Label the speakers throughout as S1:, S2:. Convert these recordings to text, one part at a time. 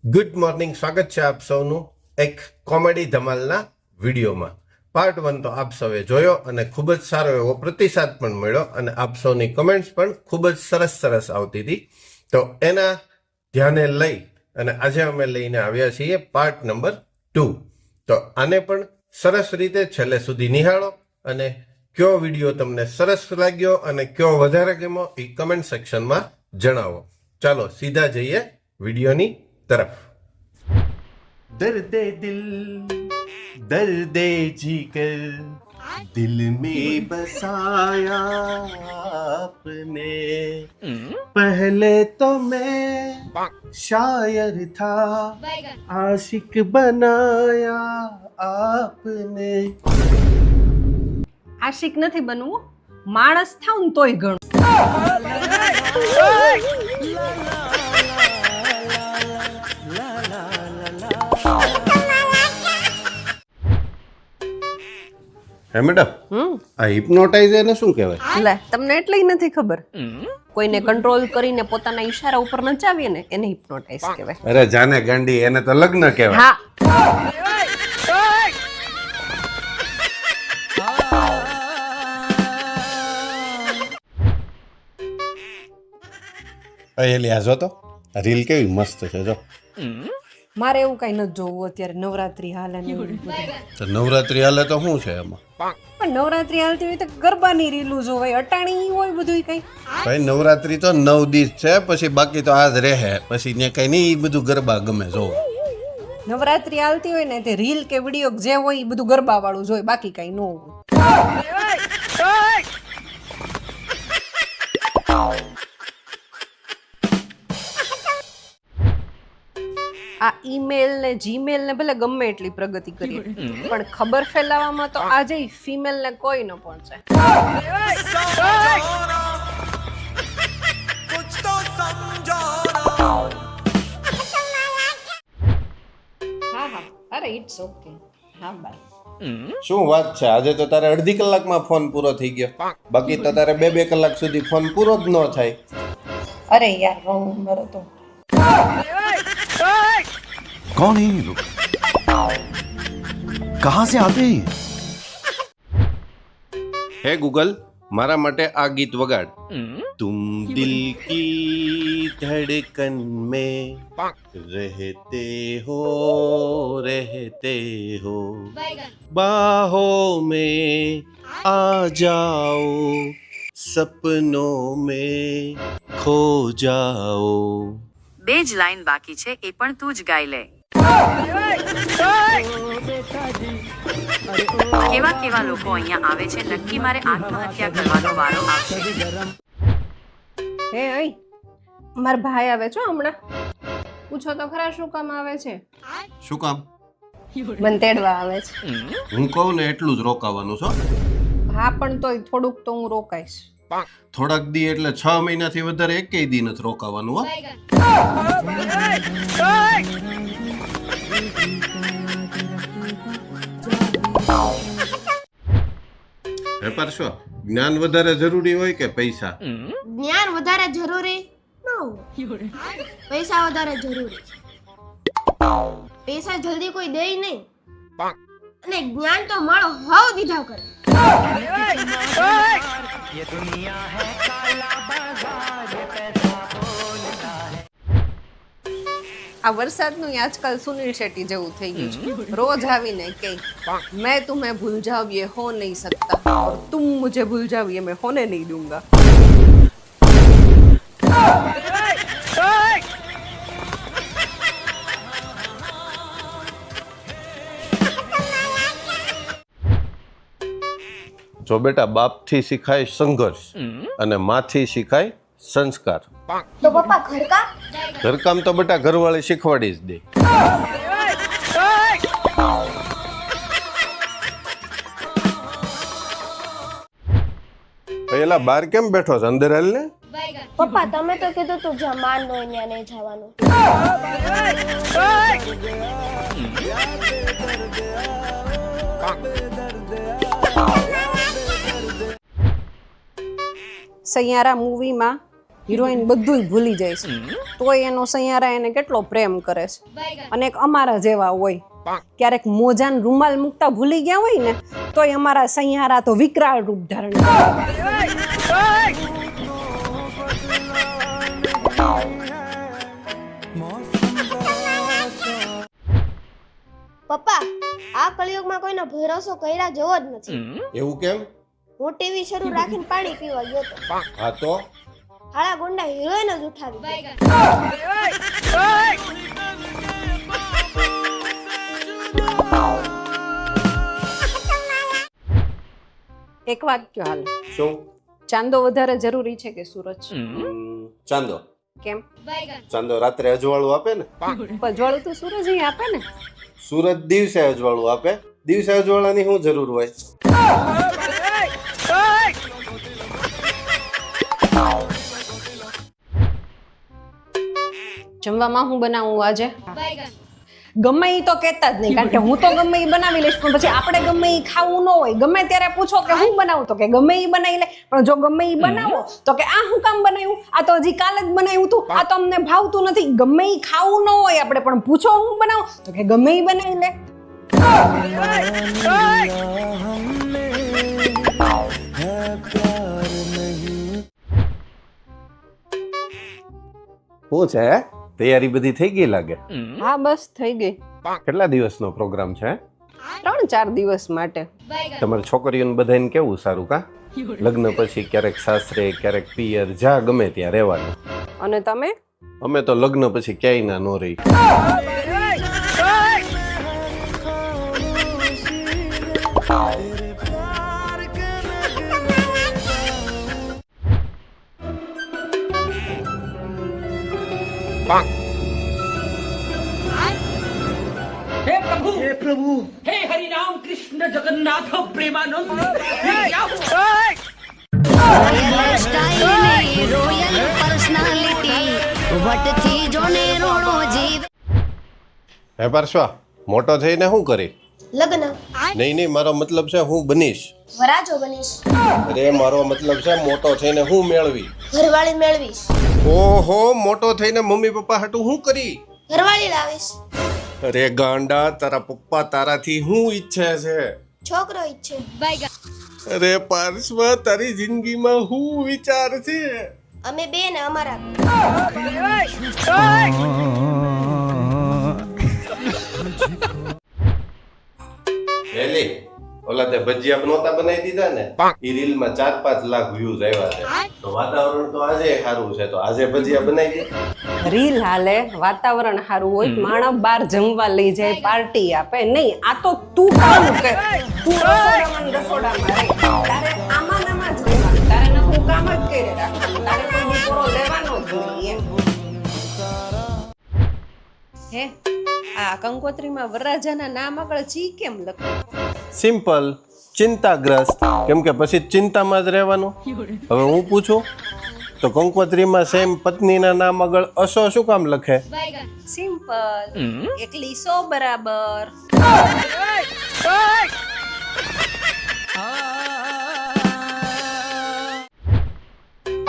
S1: Good morning, સ્વાગત છે આપ સૌનું એક કોમેડી ધમાલના વિડીયોમાં. પાર્ટ 1 તો આપ સૌએ જોયો અને ખૂબ જ સારો એવો પ્રતિસાદ પણ મળ્યો અને આપ સૌની કમેન્ટ્સ પણ ખૂબ જ સરસ આવતી હતી. તો એના ધ્યાને લઈ અને આજે અમે લઈને આવ્યા છીએ પાર્ટ નંબર 2. તો આને પણ સરસ રીતે છેલ્લે સુધી નિહાળો અને કયો વિડીયો તમને સરસ લાગ્યો અને કયો વધારે ગમ્યો એ કમેન્ટ સેક્શનમાં જણાવો. ચાલો સીધા જઈએ વિડીયોની तरफ.
S2: दर्दे दिल दर्दे जीकर दिल में बसाया आपने पहले तो मैं शायर था आशिक बनाया आपने.
S3: આશિક નથી બનવું, માણસ થાવ ને તોય ઘણું.
S1: હે મેડમ, આ હિપ્નોટાઇઝ એને શું કહેવાય?
S3: લે, તમને એટલી નથી ખબર? કોઈને કંટ્રોલ કરીને પોતાના ઈશારા ઉપર નચાવીએ ને એને હિપ્નોટાઇઝ કહેવાય.
S1: અરે જાને ગાંડી, એને તો લગ્ન કહેવાય.
S3: હા,
S1: એલી આ જો તો આ રીલ કેવી મસ્ત છે જો.
S3: મારે એવું કઈ નથી જોવું અત્યારે. નવરાત્રી હાલે ને એવું બધું.
S1: તો નવરાત્રી હાલે તો શું છે એમાં?
S3: પણ નવરાત્રી હાલતી હોય તો ગરબાની રીલું જોવાય, અટાણી હોય બધું કઈ.
S1: ભાઈ નવરાત્રી તો 9 દિવસ છે, પછી બાકી તો આજ રહે, પછી ને કઈ નહીં, બધું ગરબા ગમે જો.
S3: નવરાત્રી હાલતી હોય ને તે રીલ કે વિડીયો જે હોય એ બધું ગરબા વાળું જોઈ, બાકી કઈ ન હોય. આ ઈમેલ ને જીમેલ ને ભલે ગમે એટલી પ્રગતિ કરી પણ ખબર ફેલાવવામાં તો આજે ફિમેલ ને કોઈ ન પહોંચે. હા, અરે ઇટ્સ ઓકે. હા બાય.
S1: શું વાત છે, આજે તો તારે અડધી કલાકમાં ફોન પૂરો થઈ ગયો, બાકી તો તારે 2 કલાક સુધી ફોન પૂરો જ ન થાય.
S3: અરે યાર, રોંગ નંબર હતો.
S2: कौन है ये लोग कहां से आते हैं?
S1: હે ગૂગલ, મારા માટે આ ગીત વગાડ. તુમ દિલ કી ધડકન में रहते हो बाहों में आ जाओ सपनों में खो जाओ.
S4: 2 જ લાઈન બાકી છે, એ પણ તું જ ગાઈ લે. કેવા કેવા લોકો અહીંયા આવે છે, નક્કી મારે આત્મહત્યા કરવાનો વારો આવશે.
S3: હે અઈ, મારા ભાઈ આવે છે હમણાં. પૂછો તો ખરા શું કામ આવે છે?
S1: શું કામ?
S3: મને તેડવા આવે છે.
S1: હું કહું ને એટલું જ રોકાવાનું છો.
S3: હા, પણ તોય થોડુંક તો હું રોકાઈશ.
S1: થોડાક દી એટલે 6 મહિનાથી વધારે એકેય દી નથી રોકાવાનું. હો વેપાર શું, જ્ઞાન વધારે જરૂરી હોય કે પૈસા?
S5: જ્ઞાન વધારે જરૂરી ન હોય, પૈસા વધારે જરૂરી. પૈસા જલ્દી કોઈ દે નહીં અને જ્ઞાન તો મળો હાવ દીધા કરે.
S3: આ વરસાદનું આજકાલ સુનિલ શેટ્ટી જેવું થઈ ગયું છે. રોજ આવીને કે મેં तुम्हें भूल जाऊं ये हो नहीं सकता और तुम मुझे भूल जाओ ये मैं होने नहीं दूंगा.
S1: જો બેટા, બાપથી શીખાય સંઘર્ષ અને માથી શીખાય સંસ્કાર.
S5: તો પપ્પા ઘરકામ
S1: ઘરકામ તો બેટા ઘરવાળી શીખવાડી જ દે. પેલા બાર કેમ બેઠો છે? અંદર હાલ ને.
S5: પપ્પા તમે તો કીધું તું જ્યાં માન હોય ત્યાં નહીં જવાનું.
S3: સૈયારા મૂવીમાં હિરોઈન બધુંય ભૂલી જાય છે તોય એનો સૈયારા એને કેટલો પ્રેમ કરે છે અને એક અમારા જેવા હોય ક્યારેક મોજાન રૂમાલ મૂકતા ભૂલી ગયા હોય ને તોય અમારા સૈયારા તો વિકરાળ રૂપ ધારણ કરે.
S5: પપ્પા આ કળિયુગમાં કોઈનો ભરોસો કર્યા જેવો જ નથી.
S1: એવું કેમ?
S5: હું ટીવી શરૂ રાખીને પાણી પીવા ગયો તો
S1: હા તો
S5: હાળા ગુંડા હિરોઈન જ ઉઠાવી દે.
S3: એક વાક્ય હાલ
S1: શું?
S3: ચાંદો વધારે જરૂરી છે કે સૂરજ?
S1: ચાંદો.
S3: કેમ?
S1: ચાંદો રાત્રે અજવાળું આપે ને.
S3: પજવાળું તો સૂરજ ય આપે ને.
S1: સૂરજ દિવસે અજવાળું આપે. દિવસે અજવાળાની શું જરૂર હોય?
S3: જમવામાં હું બનાવું આજે? ગમે ઈ તો કહેતા જ નહીં કારણ કે હું તો ગમે ઈ બનાવી લઈશ પણ પછી આપણે ગમે ઈ ખાવું ન હોય. ગમે ત્યારે પૂછો કે હું બનાવું તો કે ગમે ઈ બનાવી લે પણ જો ગમે ઈ બનાવો તો કે આ હું કામ બનાવ્યું આ તો હજી કાલે જ બનાવ્યું તું આ તો અમને ભાવતું નથી. ગમે ઈ ખાવું ન હોય આપણે પણ પૂછો હું બનાવું તો કે ગમે ઈ બનાવી લે.
S1: શું છે? તૈયારી બધી થઈ ગઈ લાગે.
S3: હા બસ થઈ ગઈ.
S1: કેટલા દિવસનો પ્રોગ્રામ છે?
S3: 3-4 દિવસ માટે.
S1: તમારી છોકરીઓને બધાને કેવું સારું કા? લગ્ન પછી ક્યારેક સાસરે ક્યારેક પિયર જા ગમે ત્યાં રહેવાનું.
S3: અને તમે?
S1: અમે તો લગ્ન પછી ક્યાંય ના નો રહી.
S6: हे प्रभु हे हरि राम कृष्ण जगन्नाथ प्रेमानंद ये क्या हुआ?
S7: રોયલ સ્ટાઇલ ને રોયલ પર્સનાલિટી વટથી જોને રોણો જીવ.
S1: હે પાર્શ્વા મોટો થઈને શું કરી?
S5: લગ્ન
S1: નહીં મારો મતલબ છે હું બનીશ.
S5: વરાજો બનીશ.
S1: અરે મારો મતલબ છે મોટો થઈને હું મેળવી.
S5: ઘરવાળી મેળવીશ.
S1: ઓહો મોટો થઈને મમ્મી પપ્પા હાટું હું કરી?
S5: ઘરવાળી લાવીશ.
S1: અરે ગાંડા તારા પપ્પા તારાથી હું ઈચ્છે છે?
S5: છોકરો ઈચ્છે.
S1: અરે પાર્શ્વા તારી જિંદગીમાં હું વિચાર છે?
S5: અમે બે ને અમારા બે.
S1: એલી ઓલા તે ભજીયા નહોતા બનાવી દીધા ને ઈ રીલ માં 4-5 લાખ વ્યૂઝ આવ્યા છે તો વાતાવરણ તો આજે સારું છે તો આજે ભજીયા બનાવી દે.
S3: રીલ હાલે વાતાવરણ સારું હોય માણસ બહાર જમવા લઈ જાય પાર્ટી આપે નહીં આ તો તું કામ કર તું રસોડામાં રહે તારે આમાં નામાં જ રહેવાનું તારે ના હું કામ જ કરે રાખવાનું તારે કોઈ બપોરો લેવાનો જ નહીં હે આ કંકોત્રીમાં વરરાજાના નામ આગળ ચી કેમ લખ્યું?
S1: સિમ્પલ ચિંતાગ્રસ્ત કેમ કે પછી ચિંતામાં જ રહેવાનું. હવે હું પૂછું તો કંકોત્રીમાં સેમ પત્નીના નામ આગળ અસો શું કામ લખે?
S3: સિમ્પલ એકલી સો બરાબર.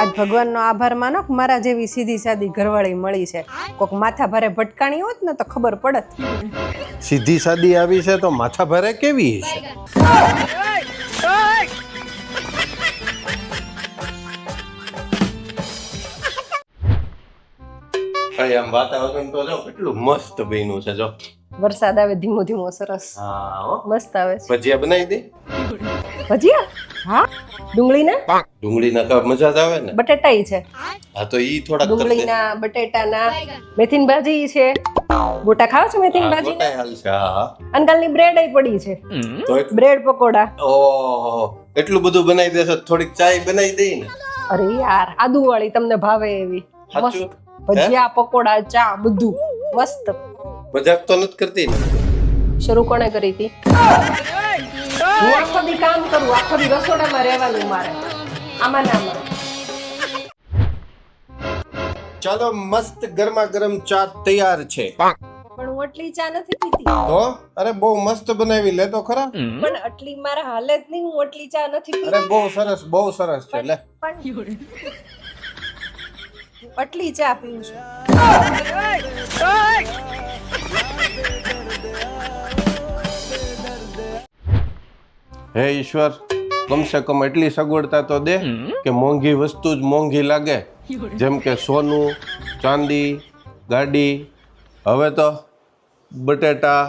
S3: આજ ભગવાનનો આભાર માનો કે મારા જેવી સીધી સાદી ઘરવાળી મળી છે. કોક માથા ભારે ભટકાણી હોત ને તો ખબર પડત.
S1: સીધી સાદી આવી છે તો માથા ભારે કેવી છે? આમ વાતાવરણ તો જો કેટલું મસ્ત બન્યું છે જો.
S3: વરસાદ આવે ધીમો ધીમો સરસ
S1: હા
S3: મસ્ત આવે છે.
S1: ભજીયા બનાવી દે.
S3: ભજીયા? હા ડુંગળીના
S1: ડુંગળીના કપ મજા જ આવે ને.
S3: બટેટાઈ છે.
S1: હા તો ઈ થોડા
S3: ડુંગળીના બટેટાના મેથીની ભાજી છે. ગોટા ખાવ છો મેથીની ભાજી?
S1: હા
S3: અંકલની બ્રેડ પડી છે
S1: તો એક
S3: બ્રેડ પકોડા.
S1: ઓહો એટલું બધું બનાવી દેશો થોડીક ચાય બનાવી દઈ ને.
S3: અરે યાર આદુ વાળી તમને ભાવે એવી
S1: સાચું?
S3: મસ્ત ભજીયા પકોડા ચા બધું મસ્ત.
S1: મજાક તો નથી કરતી ને?
S3: શરૂ કોણે કરી હતી? હું આખો દી કામ કરું આખો દી રસોડામાં રહેવાનું મારે આમાં ના મારે.
S1: ચાલો મસ્ત ગરમા ગરમ ચા તૈયાર છે.
S3: પણ હું આટલી ચા નથી પીતી.
S1: તો અરે બહુ મસ્ત બનાવી લે તો ખરા.
S3: પણ આટલી મારા હાલે જ નહીં હું આટલી ચા નથી
S1: અરે
S3: પીતી.
S1: બહુ સરસ છે લે.
S3: પટલી ચા પીવું છું.
S1: હે ઈશ્વર, કમસે કમ એટલી સગવડતા તો દે કે મોંઘી વસ્તુ જ મોંઘી લાગે, જેમ કે સોનું, ચાંદી, ગાડી. હવે તો બટેટા,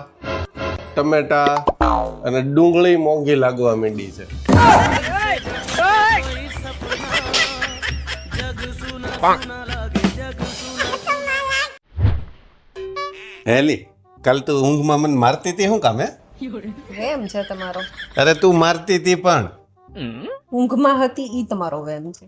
S1: ટમેટા અને ડુંગળી મોંઘી લાગવા માંડી છે. હેલી, કાલ તું ઊંઘમાં મને મારતી હતી, શું કામ હે?
S3: વેમ છે તમારો.
S1: અરે તું મારતી હતી પણ
S3: ઊંઘમાં હતી ઈ તમારો વેમ છે.